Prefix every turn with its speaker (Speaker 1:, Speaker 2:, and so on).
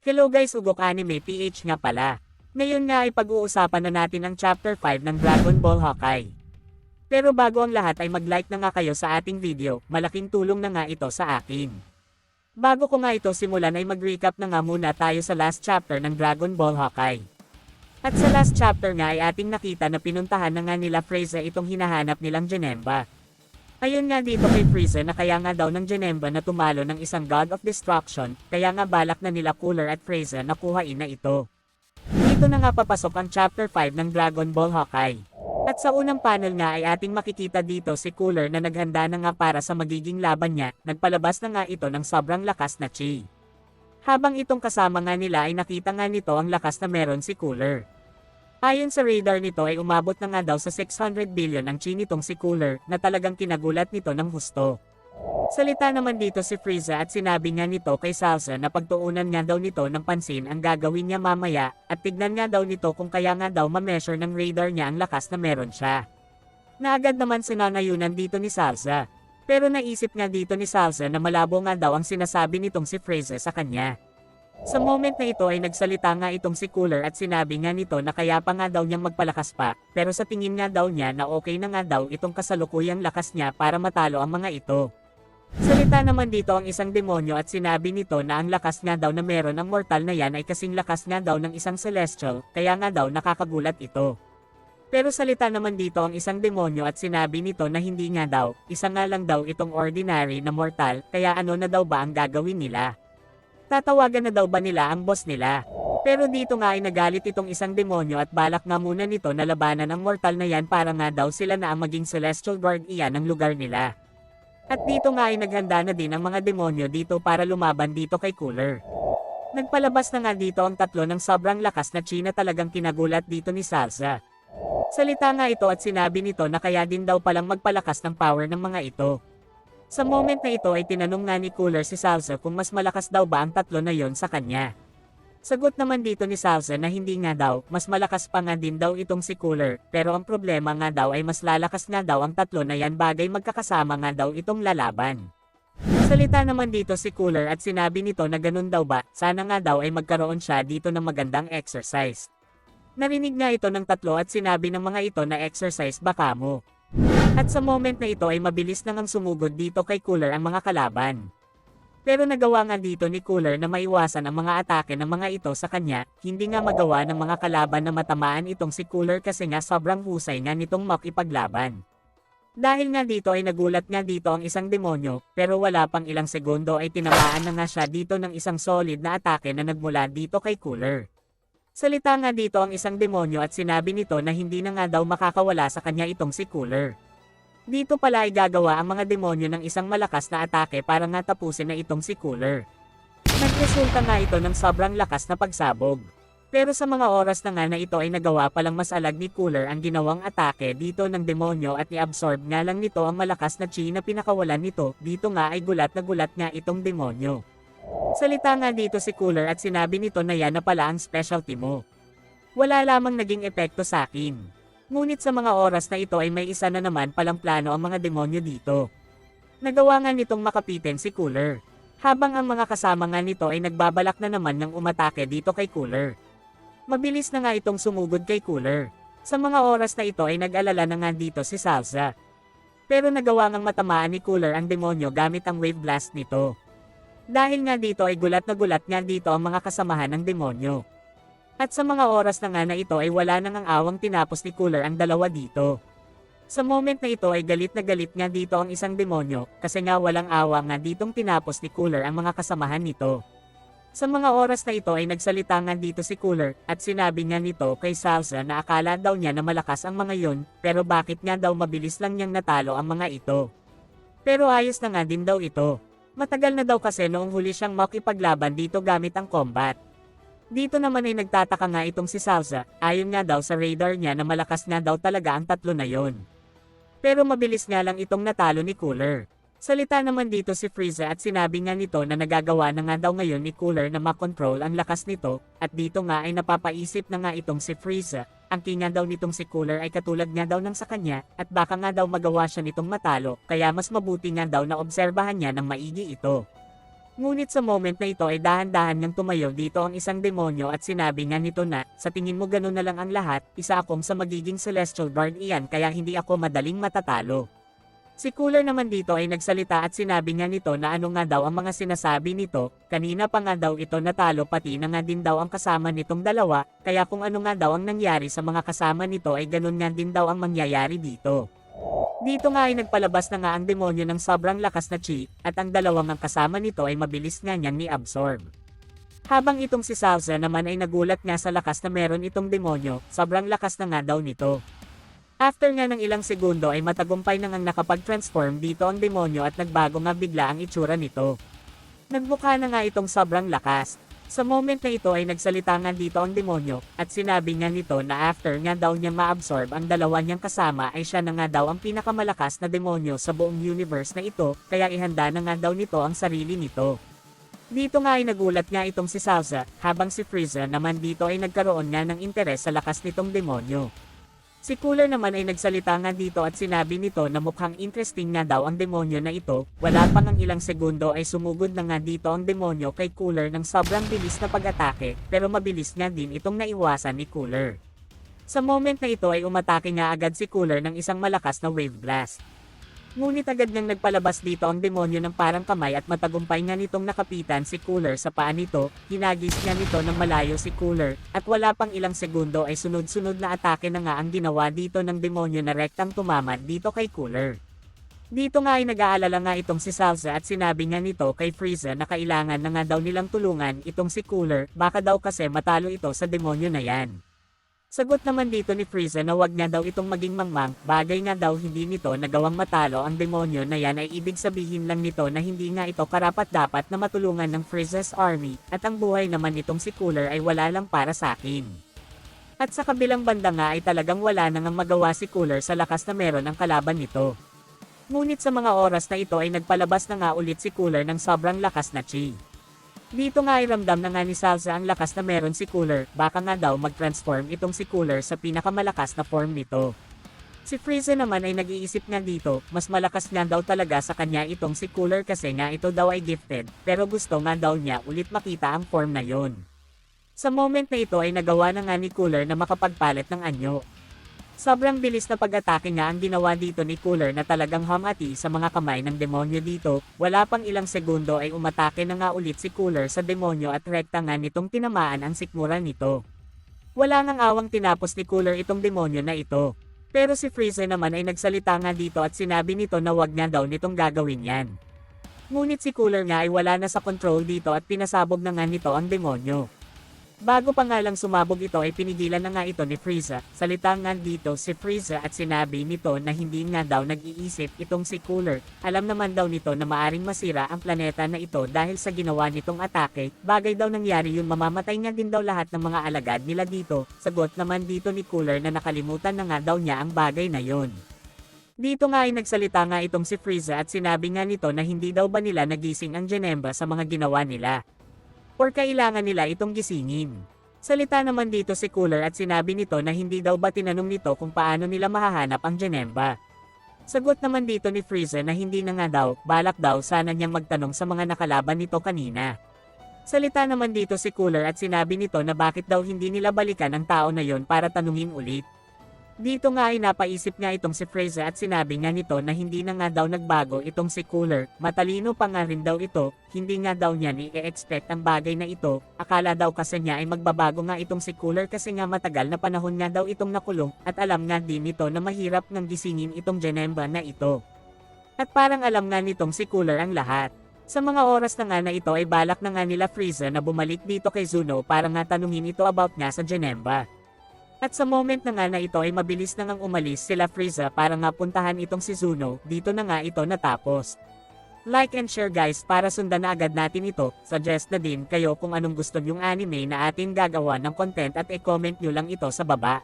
Speaker 1: Hello guys, Ugok Anime PH nga pala. Ngayon nga ay pag-uusapan na natin ang Chapter 5 ng Dragon Ball Hawkeye. Pero bago ang lahat ay mag-like na nga kayo sa ating video, malaking tulong na nga ito sa akin. Bago ko nga ito simulan ay mag-recap na nga muna tayo sa last chapter ng Dragon Ball Hawkeye. At sa last chapter nga ay ating nakita na pinuntahan na nga nila Frieza itong hinahanap nilang Janemba. Ayon nga dito kay Frieza na kaya nga daw ng Janemba na tumalo ng isang God of Destruction, kaya nga balak na nila Cooler at Frieza na kuhain na ito. Dito na nga papasok ang Chapter 5 ng Dragon Ball Hawkeye. At sa unang panel nga ay ating makikita dito si Cooler na naghanda na nga para sa magiging laban niya, nagpalabas na nga ito ng sobrang lakas na chi. Habang itong kasama nga nila ay nakita nga nito ang lakas na meron si Cooler. Ayon sa radar nito ay umabot na nga daw sa 600 billion ang chi nitong si Cooler na talagang kinagulat nito ng husto. Salita naman dito si Frieza at sinabi nga nito kay Salsa na pagtuunan nga daw nito ng pansin ang gagawin niya mamaya at tignan nga daw nito kung kaya nga daw ma-measure ng radar niya ang lakas na meron siya. Naagad naman sinanayunan dito ni Salsa. Pero naisip nga dito ni Salsa na malabo nga daw ang sinasabi nitong si Frieza sa kanya. Sa moment na ito ay nagsalita nga itong si Cooler at sinabi nga nito na kaya pa nga daw niyang magpalakas pa, pero sa tingin nga daw niya na okay na nga daw itong kasalukuyang lakas niya para matalo ang mga ito. Salita naman dito ang isang demonyo at sinabi nito na ang lakas nga daw na meron ang mortal na yan ay kasing lakas nga daw ng isang celestial, kaya nga daw nakakagulat ito. Pero salita naman dito ang isang demonyo at sinabi nito na hindi nga daw, isa nga lang daw itong ordinary na mortal, kaya ano na daw ba ang gagawin nila? Tatawagan na daw ba nila ang boss nila? Pero dito nga ay nagalit itong isang demonyo at balak nga muna nito na labanan ang mortal na yan para nga daw sila na ang maging celestial guard iyan ng lugar nila. At dito nga ay naghanda na din ang mga demonyo dito para lumaban dito kay Cooler. Nagpalabas na nga dito ang tatlo ng sobrang lakas na chi na talagang kinagulat dito ni Salsa. Salita nga ito at sinabi nito na kaya din daw palang magpalakas ng power ng mga ito. Sa moment na ito ay tinanong nga ni Cooler si Salsa kung mas malakas daw ba ang tatlo na yon sa kanya. Sagot naman dito ni Salsa na hindi nga daw, mas malakas pa nga din daw itong si Cooler, pero ang problema nga daw ay mas lalakas nga daw ang tatlo na yan bagay magkakasama nga daw itong lalaban. Salita naman dito si Cooler at sinabi nito na ganun daw ba, sana nga daw ay magkaroon siya dito ng magandang exercise. Narinig nga ito ng tatlo at sinabi ng mga ito na exercise baka mo. At sa moment na ito ay mabilis nang sumugod dito kay Cooler ang mga kalaban. Pero nagawa nga dito ni Cooler na maiwasan ang mga atake ng mga ito sa kanya, hindi nga magawa ng mga kalaban na matamaan itong si Cooler kasi nga sobrang husay nga nitong makipaglaban. Dahil nga dito ay nagulat nga dito ang isang demonyo, pero wala pang ilang segundo ay tinamaan na nga siya dito ng isang solid na atake na nagmula dito kay Cooler. Salita nga dito ang isang demonyo at sinabi nito na hindi na nga daw makakawala sa kanya itong si Cooler. Dito pala ay gagawa ang mga demonyo ng isang malakas na atake para nga tapusin na itong si Cooler. Nagresulta nga ito ng sobrang lakas na pagsabog. Pero sa mga oras na nga na ito ay nagawa palang mas alag ni Cooler ang ginawang atake dito ng demonyo at ni-absorb nga lang nito ang malakas na chi na pinakawalan nito, dito nga ay gulat nga itong demonyo. Salita nga dito si Cooler at sinabi nito na yan na pala ang specialty mo. Wala lamang naging epekto sa akin. Ngunit sa mga oras na ito ay may isa na naman palang plano ang mga demonyo dito. Nagawa nga nitong makapitin si Cooler. Habang ang mga kasama nga nito ay nagbabalak na naman ng umatake dito kay Cooler. Mabilis na nga itong sumugod kay Cooler. Sa mga oras na ito ay nag-alala na nga dito si Salsa. Pero nagawa ngang matamaan ni Cooler ang demonyo gamit ang wave blast nito. Dahil nga dito ay gulat nga dito ang mga kasamahan ng demonyo. At sa mga oras na nga na ito ay wala nang ang awang tinapos ni Cooler ang dalawa dito. Sa moment na ito ay galit nga dito ang isang demonyo, kasi nga walang awa nga ditong tinapos ni Cooler ang mga kasamahan nito. Sa mga oras na ito ay nagsalita nga dito si Cooler, at sinabi nga nito kay Salsa na akala daw niya na malakas ang mga yon, pero bakit nga daw mabilis lang niyang natalo ang mga ito. Pero ayos na nga din daw ito. Matagal na daw kasi noong huli siyang makipaglaban dito gamit ang combat. Dito naman ay nagtataka nga itong si Salsa, ayon nga daw sa radar niya na malakas nga daw talaga ang tatlo na yon. Pero mabilis nga lang itong natalo ni Cooler. Salita naman dito si Frieza at sinabi nga nito na nagagawa na nga daw ngayon ni Cooler na makontrol ang lakas nito, at dito nga ay napapaisip na nga itong si Frieza, ang kinga daw nitong si Cooler ay katulad nga daw ng sa kanya, at baka nga daw magawa siya nitong matalo, kaya mas mabuti nga daw na obserbahan niya ng maigi ito. Ngunit sa moment na ito ay dahan-dahan niyang tumayo dito ang isang demonyo at sinabi nga nito na, sa tingin mo ganun na lang ang lahat, isa akong sa magiging celestial guard iyan kaya hindi ako madaling matatalo. Si Cooler naman dito ay nagsalita at sinabi nga nito na ano nga daw ang mga sinasabi nito, kanina pa nga daw ito natalo pati na nga din daw ang kasama nitong dalawa, kaya kung ano nga daw ang nangyari sa mga kasama nito ay ganun nga din daw ang mangyayari dito. Dito nga ay nagpalabas na nga ang demonyo ng sobrang lakas na chi, at ang dalawang ang kasama nito ay mabilis nga niyang ni-absorb. Habang itong si Salsa naman ay nagulat nga sa lakas na meron itong demonyo, sobrang lakas na nga daw nito. After nga ng ilang segundo ay matagumpay na ngang nakapag-transform dito ang demonyo at nagbago nga bigla ang itsura nito. Nagmukha na nga itong sobrang lakas. Sa moment na ito ay nagsalita nga dito ang demonyo, at sinabi nga nito na after nga daw niya ma-absorb ang dalawa niyang kasama ay siya na nga daw ang pinakamalakas na demonyo sa buong universe na ito, kaya ihanda na nga daw nito ang sarili nito. Dito nga ay nagulat nga itong si Salsa, habang si Frieza naman dito ay nagkaroon nga ng interes sa lakas nitong demonyo. Si Cooler naman ay nagsalita nga dito at sinabi nito na mukhang interesting nga daw ang demonyo na ito, wala pang ang ilang segundo ay sumugod na nga dito ang demonyo kay Cooler ng sobrang bilis na pag-atake, pero mabilis nga din itong naiwasan ni Cooler. Sa moment na ito ay umatake nga agad si Cooler ng isang malakas na wave blast. Ngunit agad niyang nagpalabas dito ang demonyo ng parang kamay at matagumpay nga nitong nakapitan si Cooler sa paa nito, hinagis niya nito ng malayo si Cooler, at wala pang ilang segundo ay sunod-sunod na atake na nga ang ginawa dito ng demonyo na rektang tumama dito kay Cooler. Dito nga ay nag-aalala nga itong si Salsa at sinabi nga nito kay Frieza na kailangan na nga daw nilang tulungan itong si Cooler, baka daw kasi matalo ito sa demonyo na yan. Sagot naman dito ni Frieza na wag nga daw itong maging mangmang, bagay nga daw hindi nito nagawang matalo ang demonyo na yan ay ibig sabihin lang nito na hindi nga ito karapat-dapat na matulungan ng Frieza's army, at ang buhay naman itong si Cooler ay wala lang para sa akin. At sa kabilang banda nga ay talagang wala nang ang magawa si Cooler sa lakas na meron ang kalaban nito. Ngunit sa mga oras na ito ay nagpalabas na nga ulit si Cooler ng sobrang lakas na chi. Dito nga ay ramdam na nga ni Salsa ang lakas na meron si Cooler, baka nga daw mag-transform itong si Cooler sa pinakamalakas na form nito. Si Frieza naman ay nag-iisip nga dito, mas malakas nga daw talaga sa kanya itong si Cooler kasi nga ito daw ay gifted, pero gusto nga daw niya ulit makita ang form na yon. Sa moment na ito ay nagawa na nga ni Cooler na makapagpalit ng anyo. Sobrang bilis na pag-atake nga ang ginawa dito ni Cooler na talagang hamati sa mga kamay ng demonyo dito, wala pang ilang segundo ay umatake na nga ulit si Cooler sa demonyo at rekta nga nitong tinamaan ang sikmura nito. Wala nang awang tinapos ni Cooler itong demonyo na ito. Pero si Frieza naman ay nagsalita nga dito at sinabi nito na wag nga daw nitong gagawin yan. Ngunit si Cooler nga ay wala na sa control dito at pinasabog na nga nito ang demonyo. Bago pa nga lang sumabog ito ay pinigilan na nga ito ni Frieza, salita nga dito si Frieza at sinabi nito na hindi nga daw nag-iisip itong si Cooler, alam naman daw nito na maaring masira ang planeta na ito dahil sa ginawa nitong atake, bagay daw nangyari yun mamamatay nga din daw lahat ng mga alagad nila dito, sagot naman dito ni Cooler na nakalimutan na nga daw niya ang bagay na yon. Dito nga ay nagsalita nga itong si Frieza at sinabi nga nito na hindi daw ba nila nagising ang Janemba sa mga ginawa nila. Or kailangan nila itong gisingin. Salita naman dito si Cooler at sinabi nito na hindi daw ba tinanong nito kung paano nila mahahanap ang Janemba. Sagot naman dito ni Frieza na hindi na nga daw, balak daw sana niyang magtanong sa mga nakalaban nito kanina. Salita naman dito si Cooler at sinabi nito na bakit daw hindi nila balikan ang tao na yon para tanungin ulit. Dito nga ay napaisip nga itong si Frieza at sinabi nga nito na hindi na nga daw nagbago itong si Cooler, matalino pa nga rin daw ito, hindi nga daw niya ni-expect ang bagay na ito, akala daw kasi niya ay magbabago nga itong si Cooler kasi nga matagal na panahon nga daw itong nakulong, at alam nga din nito na mahirap nang gisingin itong Janemba na ito. At parang alam nga nitong si Cooler ang lahat. Sa mga oras na nga na ito ay balak na nga nila Frieza na bumalik dito kay Zuno para nga tanungin ito about nga sa Janemba. At sa moment na nga na ito ay mabilis na ngang umalis sila Frieza para nga puntahan itong si Zuno, dito na nga ito natapos. Like and share guys para sundan na agad natin ito, suggest na din kayo kung anong gusto nyong anime na atin gagawa ng content at i-comment nyo lang ito sa baba.